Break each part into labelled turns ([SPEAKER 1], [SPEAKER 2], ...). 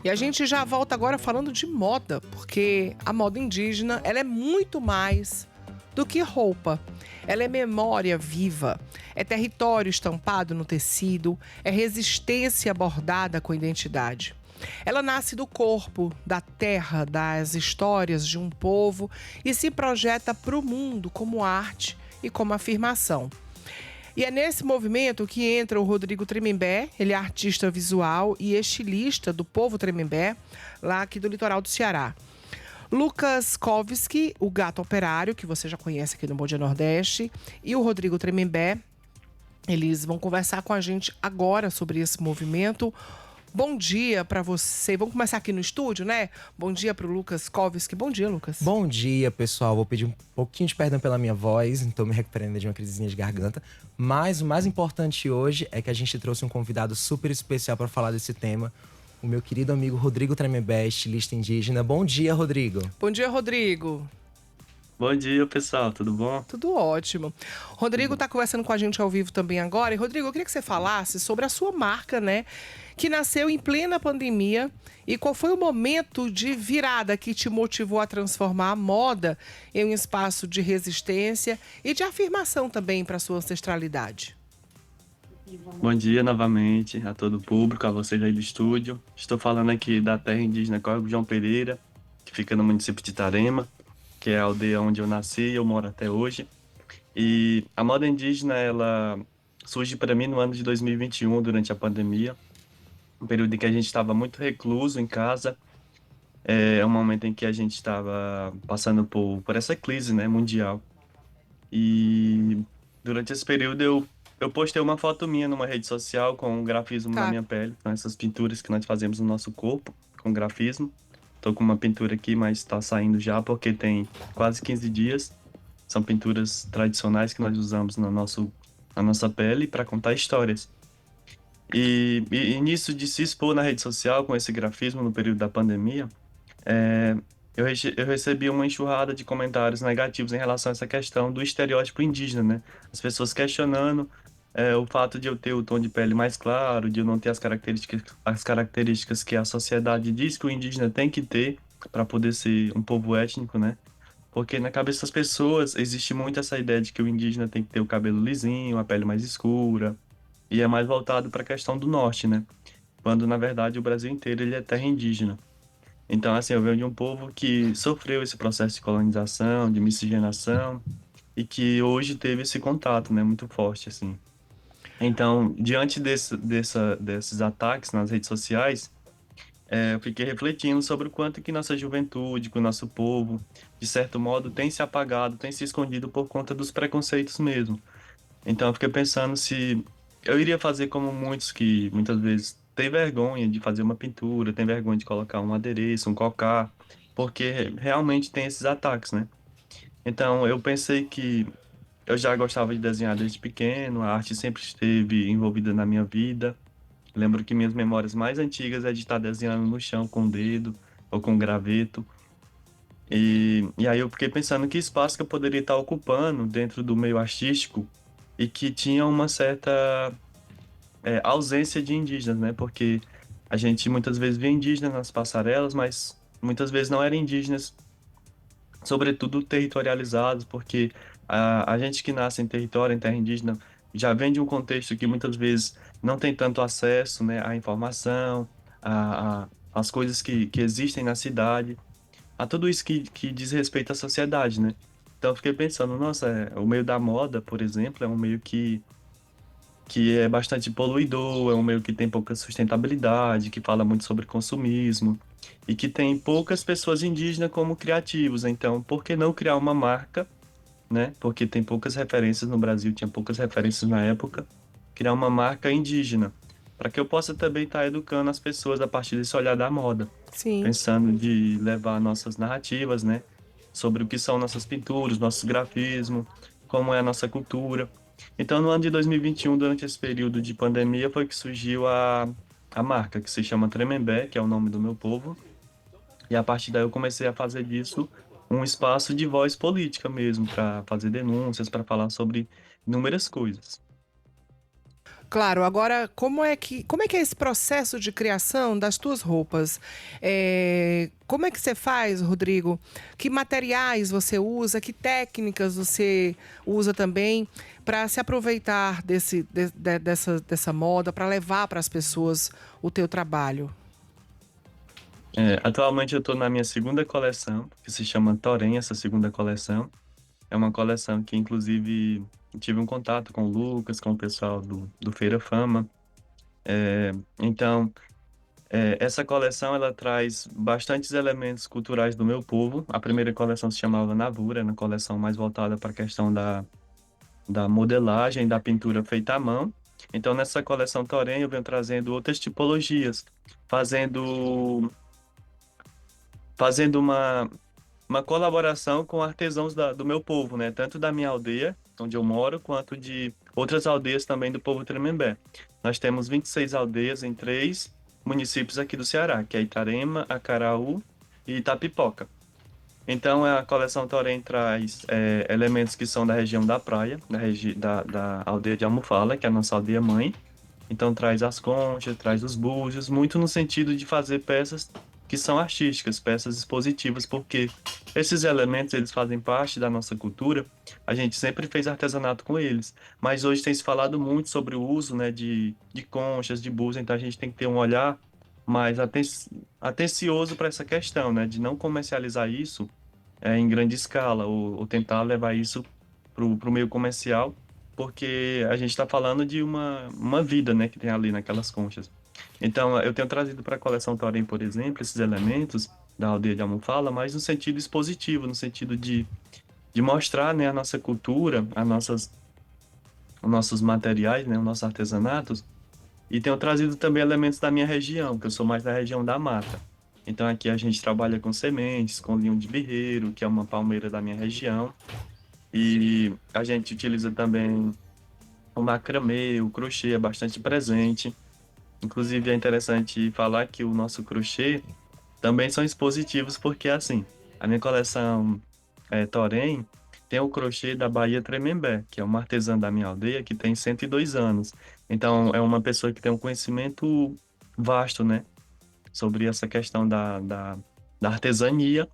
[SPEAKER 1] E a gente já volta agora falando de moda, porque a moda indígena, ela é muito mais do que roupa. Ela é memória viva, é território estampado no tecido, é resistência bordada com identidade. Ela nasce do corpo, da terra, das histórias de um povo e se projeta para o mundo como arte e como afirmação. E é nesse movimento que entra o Rodrigo Tremembé, ele é artista visual e estilista do povo Tremembé, lá aqui do litoral do Ceará. Lucas Kovski, o gato operário, que você já conhece aqui no Bom Dia Nordeste, e o Rodrigo Tremembé, eles vão conversar com a gente agora sobre esse movimento. Bom dia para você. Vamos começar aqui no estúdio, né? Bom dia para o Lucas Kovski. Bom dia, Lucas.
[SPEAKER 2] Bom dia, pessoal. Vou pedir um pouquinho de perdão pela minha voz, estou me recuperando de uma crisezinha de garganta. Mas o mais importante hoje é que a gente trouxe um convidado super especial para falar desse tema, o meu querido amigo Rodrigo Tremembé, estilista indígena. Bom dia, Rodrigo.
[SPEAKER 1] Bom dia, Rodrigo.
[SPEAKER 3] Bom dia, pessoal, tudo bom?
[SPEAKER 1] Tudo ótimo. Rodrigo está conversando com a gente ao vivo também agora. E, Rodrigo, eu queria que você falasse sobre a sua marca, né? Que nasceu em plena pandemia. E qual foi o momento de virada que te motivou a transformar a moda em um espaço de resistência e de afirmação também para a sua ancestralidade?
[SPEAKER 3] Bom dia novamente a todo o público, a vocês aí do estúdio. Estou falando aqui da terra indígena Córrego João Pereira, que fica no município de Itarema, que é a aldeia onde eu nasci e eu moro até hoje. E a moda indígena, ela surge para mim no ano de 2021, durante a pandemia, um período em que a gente estava muito recluso em casa. É um momento em que a gente estava passando por essa crise, né, mundial. E durante esse período eu postei uma foto minha numa rede social com um grafismo na
[SPEAKER 1] Tá.
[SPEAKER 3] minha pele, com essas pinturas que nós fazemos no nosso corpo, com grafismo. Tô com uma pintura aqui, mas tá saindo já porque tem quase 15 dias. São pinturas tradicionais que nós usamos na nossa pele para contar histórias. E nisso de se expor na rede social com esse grafismo no período da pandemia, é, eu recebi uma enxurrada de comentários negativos em relação a essa questão do estereótipo indígena, né? As pessoas questionando o fato de eu ter o tom de pele mais claro, de eu não ter as características que a sociedade diz que o indígena tem que ter para poder ser um povo étnico, né? Porque na cabeça das pessoas existe muito essa ideia de que o indígena tem que ter o cabelo lisinho, a pele mais escura, e é mais voltado para a questão do norte, né? Quando na verdade o Brasil inteiro ele é terra indígena. Então, assim, eu venho de um povo que sofreu esse processo de colonização, de miscigenação, e que hoje teve esse contato, né, muito forte, assim. Então, diante desses ataques nas redes sociais, eu fiquei refletindo sobre o quanto que nossa juventude, que o nosso povo, de certo modo, tem se apagado, tem se escondido por conta dos preconceitos mesmo. Então, eu fiquei pensando se eu iria fazer como muitos que muitas vezes têm vergonha de fazer uma pintura, têm vergonha de colocar um adereço, um cocá, porque realmente tem esses ataques, né? Então, eu pensei que eu já gostava de desenhar desde pequeno, a arte sempre esteve envolvida na minha vida. Lembro que minhas memórias mais antigas é de estar desenhando no chão com o dedo ou com graveto. E aí eu fiquei pensando que espaço que eu poderia estar ocupando dentro do meio artístico e que tinha uma certa ausência de indígenas, né? Porque a gente muitas vezes vê indígenas nas passarelas, mas muitas vezes não eram indígenas, sobretudo territorializados, porque a gente que nasce em território, em terra indígena, já vem de um contexto que muitas vezes não tem tanto acesso, né, à informação, às coisas que existem na cidade, a tudo isso que diz respeito à sociedade, né? Então eu fiquei pensando, nossa, o meio da moda, por exemplo, é um meio que é bastante poluidor, é um meio que tem pouca sustentabilidade, que fala muito sobre consumismo e que tem poucas pessoas indígenas como criativos. Então, por que não criar uma marca, né? Porque tem poucas referências no Brasil, tinha poucas referências na época, criar uma marca indígena, para que eu possa também estar educando as pessoas a partir desse olhar da moda,
[SPEAKER 1] Sim.
[SPEAKER 3] pensando de levar nossas narrativas, né? Sobre o que são nossas pinturas, nossos grafismos, como é a nossa cultura. Então, no ano de 2021, durante esse período de pandemia, foi que surgiu a marca, que se chama Tremembé, que é o nome do meu povo. E a partir daí eu comecei a fazer disso um espaço de voz política mesmo, para fazer denúncias, para falar sobre inúmeras coisas.
[SPEAKER 1] Claro, agora como é que é esse processo de criação das tuas roupas? Como é que você faz, Rodrigo? Que materiais você usa? Que técnicas você usa também para se aproveitar dessa moda, para levar para as pessoas o teu trabalho?
[SPEAKER 3] Atualmente eu estou na minha segunda coleção, que se chama Torém, essa segunda coleção. É uma coleção que, inclusive, tive um contato com o Lucas, com o pessoal do Feira Fama. Então, essa coleção ela traz bastantes elementos culturais do meu povo. A primeira coleção se chamava Navura, uma coleção mais voltada para a questão da modelagem, da pintura feita à mão. Então, nessa coleção Torém, eu venho trazendo outras tipologias, fazendo, fazendo uma colaboração com artesãos do meu povo, né? Tanto da minha aldeia, onde eu moro, quanto de outras aldeias também do povo Tremembé. Nós temos 26 aldeias em 3 municípios aqui do Ceará, que é Itarema, Acaraú e Itapipoca. Então, a coleção Torém traz elementos que são da região da praia, da aldeia de Almofala, que é a nossa aldeia mãe. Então, traz as conchas, traz os búzios, muito no sentido de fazer peças que são artísticas, peças expositivas, porque esses elementos, eles fazem parte da nossa cultura. A gente sempre fez artesanato com eles, mas hoje tem se falado muito sobre o uso, né, de conchas, de búzios, então a gente tem que ter um olhar mais atencioso para essa questão, né, de não comercializar isso em grande escala, ou tentar levar isso para o meio comercial, porque a gente está falando de uma vida, né, que tem ali naquelas conchas. Então, eu tenho trazido para a coleção Torém, por exemplo, esses elementos da aldeia de Almofala, mas no sentido expositivo, no sentido de mostrar, né, a nossa cultura, os nossos materiais, né, os nossos artesanatos, e tenho trazido também elementos da minha região, que eu sou mais da região da mata. Então, aqui a gente trabalha com sementes, com linho de birreiro, que é uma palmeira da minha região, e a gente utiliza também o macramê, o crochê é bastante presente. Inclusive, é interessante falar que o nosso crochê também são expositivos, porque, assim, a minha coleção Torém tem o crochê da Bahia Tremembé, que é uma artesã da minha aldeia que tem 102 anos. Então, é uma pessoa que tem um conhecimento vasto, né, sobre essa questão da artesania.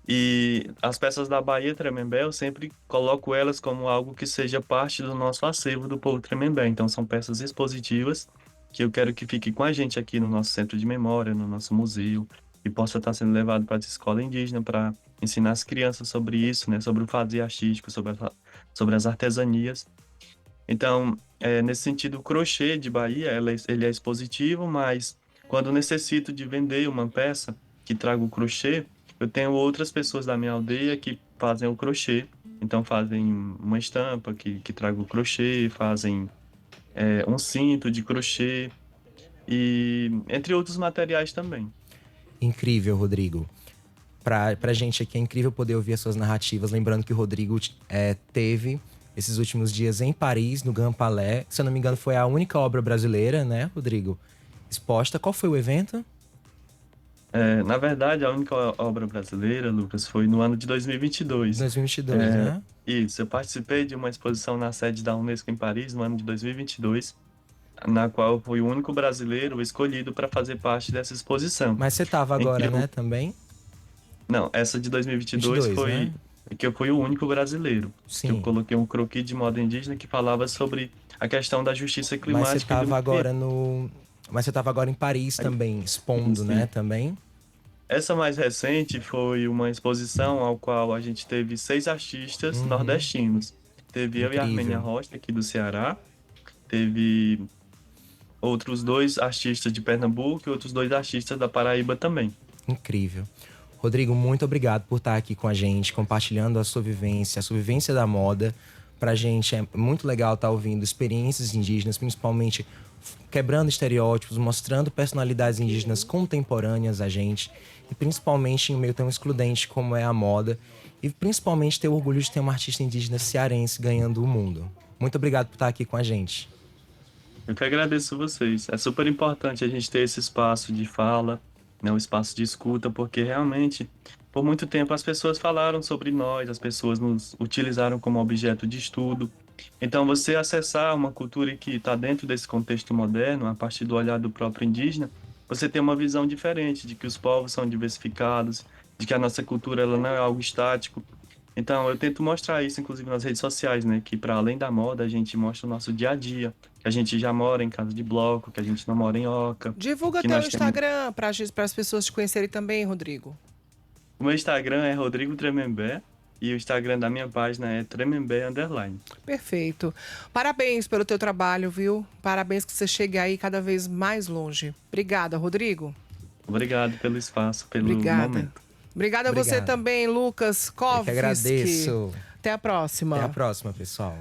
[SPEAKER 3] E as peças da Bahia Tremembé, eu sempre coloco elas como algo que seja parte do nosso acervo do povo Tremembé. Então, são peças expositivas que eu quero que fique com a gente aqui no nosso centro de memória, no nosso museu, e possa estar sendo levado para a escola indígena para ensinar as crianças sobre isso, né, sobre o fazer artístico, sobre as artesanias. Então, nesse sentido, o crochê de Bahia, ele é expositivo, mas quando eu necessito de vender uma peça que traga o crochê, eu tenho outras pessoas da minha aldeia que fazem o crochê. Então, fazem uma estampa que traga o crochê, fazem um cinto de crochê e entre outros materiais também.
[SPEAKER 2] Incrível, Rodrigo. Pra gente aqui é incrível poder ouvir as suas narrativas. Lembrando que o Rodrigo teve esses últimos dias em Paris, no Grand Palais. Se eu não me engano, foi a única obra brasileira, né, Rodrigo? Exposta. Qual foi o evento?
[SPEAKER 3] Na verdade, a única obra brasileira, Lucas, foi no ano de 2022.
[SPEAKER 2] 2022,
[SPEAKER 3] É,
[SPEAKER 2] né?
[SPEAKER 3] Isso, eu participei de uma exposição na sede da Unesco em Paris no ano de 2022, na qual eu fui o único brasileiro escolhido para fazer parte dessa exposição.
[SPEAKER 2] Mas você tava
[SPEAKER 3] Em que
[SPEAKER 2] agora,
[SPEAKER 3] eu-
[SPEAKER 2] né, também?
[SPEAKER 3] Não, essa de 2022
[SPEAKER 2] 22,
[SPEAKER 3] foi
[SPEAKER 2] né?
[SPEAKER 3] que eu fui o único brasileiro, que eu
[SPEAKER 2] Sim.
[SPEAKER 3] coloquei um croquis de moda indígena que falava sobre a questão da justiça
[SPEAKER 2] Mas você
[SPEAKER 3] climática e do
[SPEAKER 2] tava
[SPEAKER 3] meio
[SPEAKER 2] agora
[SPEAKER 3] ambiente.
[SPEAKER 2] no. Mas você tava agora em Paris também, expondo, né?
[SPEAKER 3] Sim.
[SPEAKER 2] Também.
[SPEAKER 3] Essa mais recente foi uma exposição ao qual a gente teve 6 artistas
[SPEAKER 2] Uhum.
[SPEAKER 3] nordestinos. Teve eu e a Armênia
[SPEAKER 2] Incrível.
[SPEAKER 3] Rocha, aqui do Ceará. Teve outros 2 artistas de Pernambuco e outros 2 artistas da Paraíba também.
[SPEAKER 2] Incrível. Rodrigo, muito obrigado por estar aqui com a gente, compartilhando a sua vivência da moda. Pra gente é muito legal estar ouvindo experiências indígenas, principalmente quebrando estereótipos, mostrando personalidades indígenas contemporâneas a gente. E principalmente em um meio tão excludente como é a moda. E principalmente ter orgulho de ter uma artista indígena cearense ganhando o mundo. Muito obrigado por estar aqui com a gente.
[SPEAKER 3] Eu que agradeço vocês. É super importante a gente ter esse espaço de fala, né, um espaço de escuta, porque realmente, por muito tempo, as pessoas falaram sobre nós, as pessoas nos utilizaram como objeto de estudo. Então, você acessar uma cultura que está dentro desse contexto moderno, a partir do olhar do próprio indígena, você tem uma visão diferente de que os povos são diversificados, de que a nossa cultura ela não é algo estático. Então, eu tento mostrar isso, inclusive nas redes sociais, né? Que para além da moda, a gente mostra o nosso dia a dia, que a gente já mora em casa de bloco, que a gente não mora em oca,
[SPEAKER 1] Divulga
[SPEAKER 3] que
[SPEAKER 1] teu
[SPEAKER 3] nós temos.
[SPEAKER 1] Instagram para as pessoas te conhecerem também, Rodrigo.
[SPEAKER 3] O meu Instagram é Rodrigo Tremembé e o Instagram da minha página é Tremembé _.
[SPEAKER 1] Perfeito. Parabéns pelo teu trabalho, viu? Parabéns que você chegue aí cada vez mais longe. Obrigada, Rodrigo.
[SPEAKER 3] Obrigado pelo espaço, pelo
[SPEAKER 1] Obrigada.
[SPEAKER 3] momento.
[SPEAKER 1] Obrigada a você
[SPEAKER 2] Obrigado.
[SPEAKER 1] também, Lucas
[SPEAKER 2] Eu que
[SPEAKER 1] Kovski.
[SPEAKER 2] agradeço.
[SPEAKER 1] Até a próxima.
[SPEAKER 2] Até a próxima, pessoal.